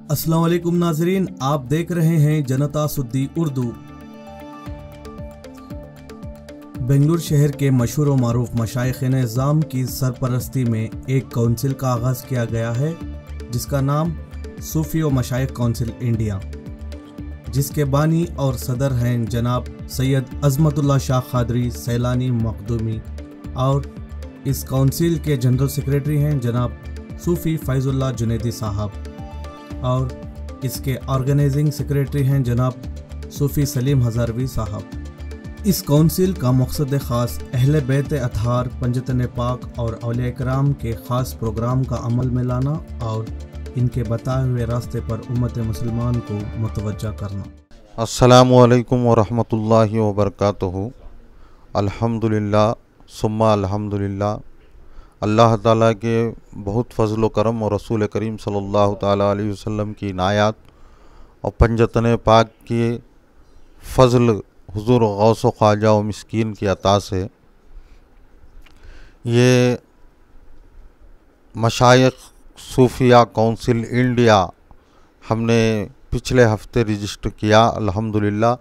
अस्सलाम वालेकुम नाजरीन, आप देख रहे हैं जनता सुद्दी उर्दू। बेंगलुरु शहर के मशहूर व मारूफ मशाइख़-ए-निज़ाम की सरपरस्ती में एक काउंसिल का आगाज़ किया गया है जिसका नाम सूफ़ी व मशाइख़ काउंसिल इंडिया, जिसके बानी और सदर हैं जनाब सैयद अज़मतुल्लाह शाह क़ादरी सैलानी मखदूमी, और इस काउंसिल के जनरल सेक्रेटरी हैं जनाब सूफ़ी फ़ैज़ुल्लाह जुनैदी साहब, और इसके ऑर्गेनाइजिंग सेक्रेटरी हैं जनाब सूफ़ी सलीम हज़ारवी साहब। इस काउंसिल का मकसद ख़ास अहले बैत अतहार, पंजतन पाक और औलिया इकराम के ख़ास प्रोग्राम का अमल में लाना और इनके बताए हुए रास्ते पर उम्मत मुसलमान को मुतवज्जा करना। अस्सलामु अलैकुम वरहमतुल्लाहि वबरकातुहू। अल्हम्दुलिल्लाह सुम्मा अल्हम्दुलिल्लाह। अल्लाह ताला के बहुत फ़ज़ल व करम और रसूल करीम सल्लल्लाहु ताला अलैहि वसल्लम की इनायत और पंजतन पाक की फ़ज़ल हुज़ूर गौस व ख्वाजा व मिस्कीन की अता से ये मशाइख़ सूफ़िया काउंसिल इंडिया हमने पिछले हफ्ते रजिस्टर किया अल्हम्दुलिल्लाह,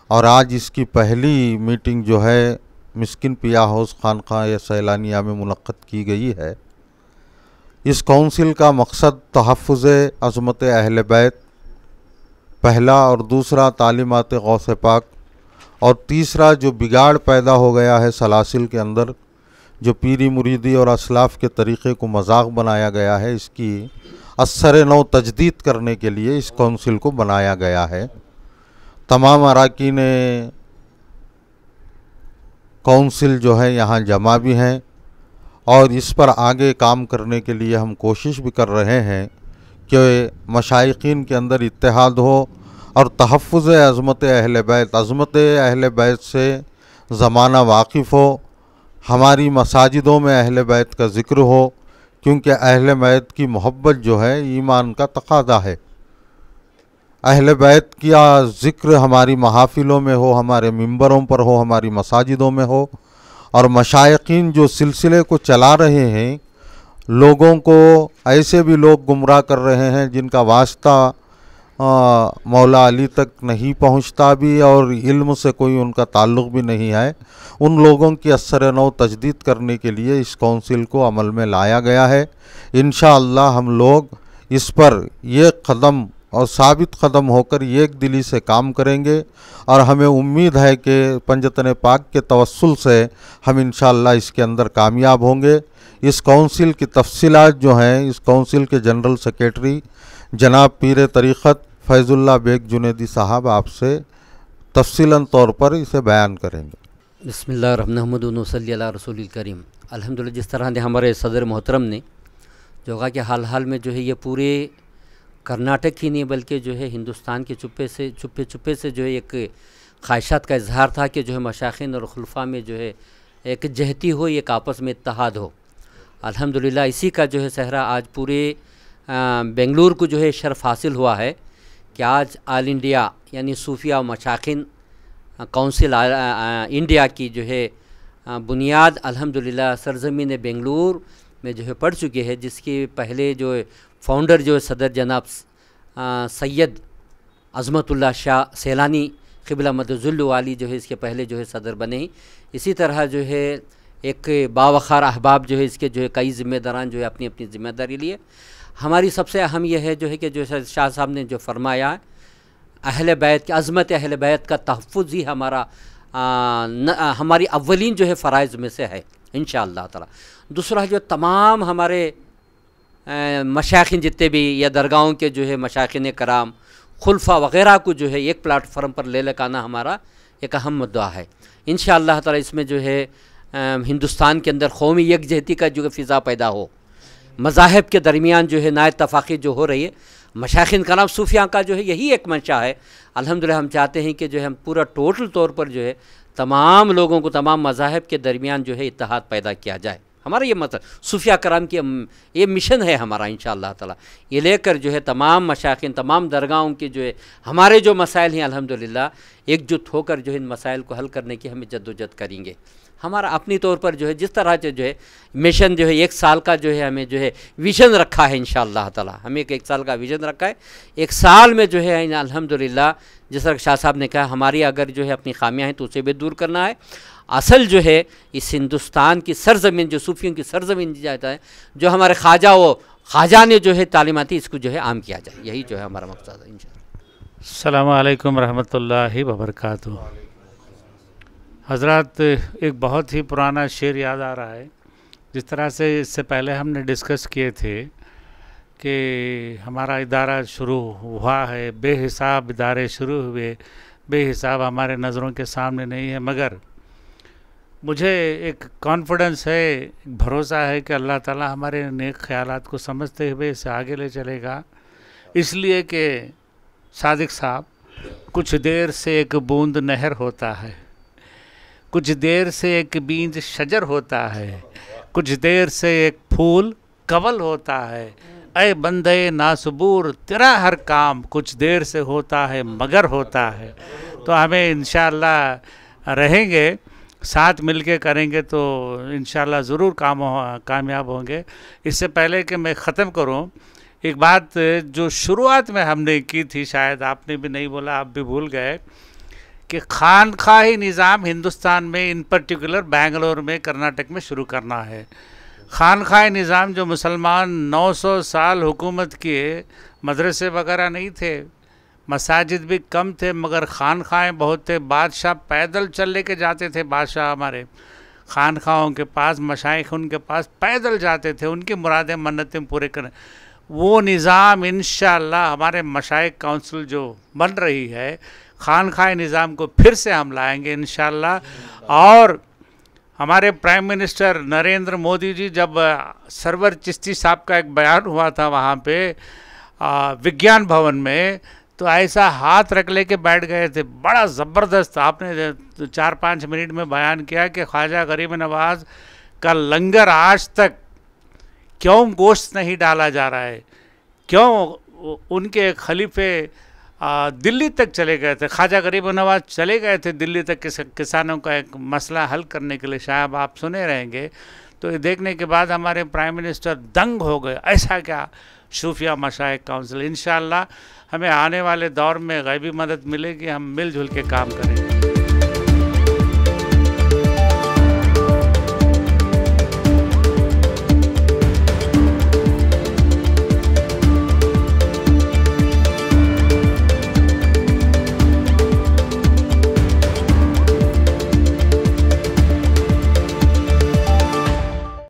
और आज इसकी पहली मीटिंग जो है मिस्किन पिया हाउस खानक़ाह या सैलानिया में मुनक़्क़द की गई है। इस काउंसिल का मकसद तहफ़्फ़ुज़ अज़मत अहले बैत पहला, और दूसरा तालीमात गौस पाक, और तीसरा जो बिगाड़ पैदा हो गया है सलासिल के अंदर, जो पीरी मुरीदी और असलाफ़ के तरीक़े को मजाक बनाया गया है, इसकी असर नौ तजदीद करने के लिए इस काउंसिल को बनाया गया है। तमाम अराकीन काउंसिल जो है यहाँ जमा भी हैं और इस पर आगे काम करने के लिए हम कोशिश भी कर रहे हैं कि मशाइक़ीन के अंदर इत्तेहाद हो और तहफ़्फ़ुज़ अज़मत अहले बैत से ज़माना वाकिफ़ हो, हमारी मसाजिदों में अहले बैत का ज़िक्र हो, क्योंकि अहले बैत की मोहब्बत जो है ईमान का तक़ाज़ा है। अहले बैत का ज़िक्र हमारी महाफ़िलों में हो, हमारे मिंबरों पर हो, हमारी मसाजिदों में हो, और मशाइक़ीन जो सिलसिले को चला रहे हैं, लोगों को ऐसे भी लोग गुमराह कर रहे हैं जिनका वास्ता मौला अली तक नहीं पहुंचता भी और इल्म से कोई उनका ताल्लुक़ भी नहीं है, उन लोगों की असर नौ तजदीद करने के लिए इस काउंसिल को अमल में लाया गया है। इंशाअल्लाह हम लोग इस पर एक कदम और साबित कदम होकर एक दिली से काम करेंगे, और हमें उम्मीद है कि पंजतन पाक के तवस्सुल से हम इंशाअल्लाह इसके अंदर कामयाब होंगे। इस काउंसिल की तफसीलात जो हैं, इस काउंसिल के जनरल सेक्रेटरी जनाब पीर तरीक़त फ़ैज़ुल्लाह बेग जुनैदी साहब आपसे तफसीलन तौर पर इसे बयान करेंगे। बिस्मिल्लाहिर्रहमानिर्रहीम अला रसूलिल करीम। अल्हम्दुलिल्लाह, जिस तरह ने हमारे सदर मोहतरम ने जो कहा कि हाल में जो है ये पूरे कर्नाटक ही नहीं बल्कि जो है हिंदुस्तान के चुप्पे से जो है एक ख्वाहिशात का इजहार था कि जो है मशाइख़ीन और खुलफा में जो है एक जहती हो, एक आपस में इत्तेहाद हो। अल्हम्दुलिल्लाह इसी का जो है सहरा आज पूरे बेंगलुरु को जो है शर्फ हासिल हुआ है कि आज ऑल इंडिया यानी सूफिया और मशाइख़ीन काउंसिल इंडिया की जो है बुनियाद अल्हम्दुलिल्लाह सरज़मीन बेंगलुरु में जो है पड़ चुकी है, जिसके पहले जो फाउंडर जो सदर जनाब सैयद अज़मतुल्लाह शाह सैलानी क़िबला मदजुल्लु वाली जो है इसके पहले जो है सदर बने ही। इसी तरह जो है एक बावखार अहबाब जो है इसके जो है कई ज़िम्मेदारान जो है अपनी अपनी ज़िम्मेदारी लिए। हमारी सबसे अहम यह है जो है कि जो शाह साहब ने जो फरमाया अहले बैत की अज़मत अहले बैत का तहफ़्फ़ुज़ ही हमारी अव्वलीन जो है फ़राइज़ में से है इंशाअल्लाह ताला। दूसरा जो तमाम हमारे मशाइख़ीन जितने भी या दरगाहों के जो है मशाइख़ीन कराम खुलफा वग़ैरह को जो है एक प्लेटफॉर्म पर ले लगाना हमारा एक अहम मुद्दा है इंशाअल्लाह ताला। इसमें जो है हिंदुस्तान के अंदर कौमी यकजहती का जो फ़िज़ा पैदा हो, मज़ाहिब के दरमियान जो है ना इत्तफ़ाक़ी जो हो रही है, मशाइख़ीन कराम सूफिया का जो है यही एक मंशा है। अल्हम्दुलिल्लाह हम चाहते हैं कि जो है हम पूरा टोटल तौर पर जो है तमाम लोगों को तमाम मज़ाहिब के दरमियान जो है इत्तेहाद पैदा किया जाए। हमारा ये मतलब सूफिया कराम की ये मिशन है हमारा इंशाअल्लाह ताला। ये लेकर जो है तमाम मशाइख़ीन तमाम दरगाहों की जो है हमारे जो मसाइल हैं अल्हम्दुलिल्लाह एकजुट होकर जो है इन मसाइल को हल करने की हमें जद्दोजहद करेंगे। हमारा अपनी तौर पर जो है जिस तरह से जो है मिशन जो है 1 साल का जो है हमें जो है विज़न रखा है, इंशाअल्लाह ताला हमें एक साल का विज़न रखा है। 1 साल में जो है अल्हम्दुलिल्लाह जिस तरह शाह साहब ने कहा हमारी अगर जो है अपनी खामियां हैं तो उसे भी दूर करना है। असल जो है इस हिंदुस्तान की सरजमीन जो सूफियों की सरजमीन जाता है, जो हमारे ख्वाजा ने जो है तालीमाती इसको जो है आम किया जाए, यही जो है हमारा मकसद है इंशाअल्लाह। अस्सलामु अलैकुम रहमतुल्लाहि व बरकातुहू। हज़रात, एक बहुत ही पुराना शेर याद आ रहा है। जिस तरह से इससे पहले हमने डिस्कस किए थे कि हमारा इदारा शुरू हुआ है, बेहिसाब इदारे शुरू हुए, बेहिसाब हमारे नज़रों के सामने नहीं है, मगर मुझे एक कॉन्फिडेंस है, एक भरोसा है कि अल्लाह ताला हमारे नेक ख्यालात को समझते हुए इसे आगे ले चलेगा। इसलिए कि सादिक साहब, कुछ देर से एक बूंद नहर होता है, कुछ देर से एक बीज शजर होता है, कुछ देर से एक फूल कवल होता है। ऐ बंदे नासबूर तेरा हर काम कुछ देर से होता है मगर होता है। तो हमें इंशाअल्लाह रहेंगे, साथ मिलके करेंगे तो इंशाअल्लाह ज़रूर कामयाब होंगे। इससे पहले कि मैं ख़त्म करूं, एक बात जो शुरुआत में हमने की थी, शायद आपने भी नहीं बोला, आप भी भूल गए, कि खानखाही निज़ाम हिंदुस्तान में, इन पर्टिकुलर बेंगलोर में, कर्नाटक में शुरू करना है। खानखाही निज़ाम जो मुसलमान 900 साल हुकूमत किए, मदरसे वगैरह नहीं थे, मसाजिद भी कम थे, मगर खानखाहें बहुत थे। बादशाह पैदल चल लेके जाते थे, बादशाह हमारे खानखाहों के पास, मशाइख उनके पास पैदल जाते थे, उनकी मुरादें मन्नतें पूरे करें। वो निज़ाम इंशाअल्लाह हमारे मशाइख काउंसिल जो बन रही है, खानखाही निज़ाम को फिर से हम लाएंगे इंशाअल्लाह। और हमारे प्राइम मिनिस्टर नरेंद्र मोदी जी, जब सरवर चिश्ती साहब का एक बयान हुआ था वहाँ पे विज्ञान भवन में, तो ऐसा हाथ रख ले के बैठ गए थे, बड़ा ज़बरदस्त। आपने 4-5 मिनट में बयान किया कि ख्वाजा गरीब नवाज़ का लंगर आज तक क्यों गोश्त नहीं डाला जा रहा है, क्यों उनके खलीफे दिल्ली तक चले गए थे, ख्वाजा गरीब नवाज़ चले गए थे दिल्ली तक किसानों का एक मसला हल करने के लिए, शायद आप सुने रहेंगे। तो ये देखने के बाद हमारे प्राइम मिनिस्टर दंग हो गए, ऐसा क्या सूफिया मशाइख काउंसिल। इंशाअल्लाह हमें आने वाले दौर में गैबी मदद मिलेगी, हम मिलजुल के काम करेंगे।